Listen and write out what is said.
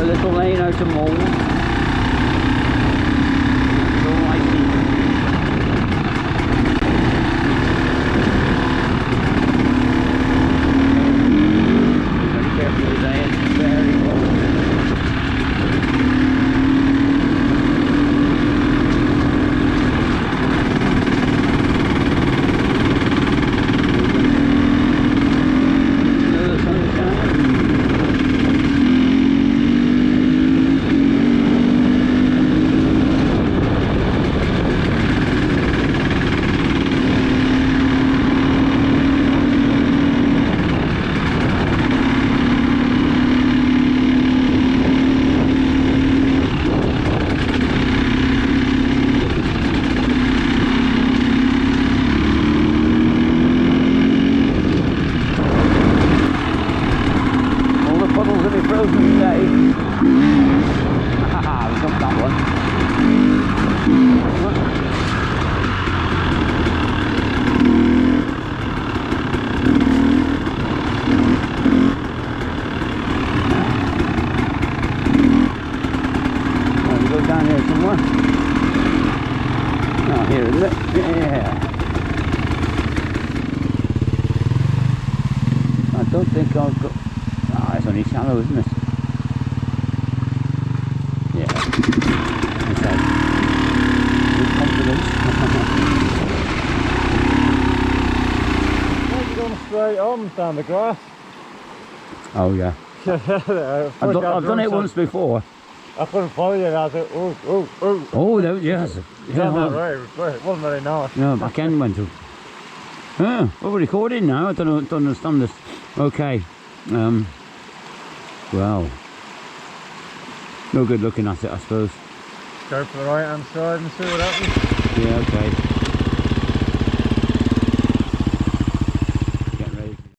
the little lane out of mould. It's all icy. Very careful with that, it's very cold. Down here somewhere. Oh, here is it? Yeah. I don't think I'll go. Ah, it's only shallow, isn't it? Yeah. Okay. With confidence. Why are you going straight on down the grass? Oh yeah. I've done it once before. I couldn't follow you. I was like, oh. Oh, yes. Down that road. It wasn't very nice. No, back end went up. Oh, we're recording now. I don't understand this. Okay. Well. No good looking at it, I suppose. Go for the right hand side and see what happens. Yeah, okay.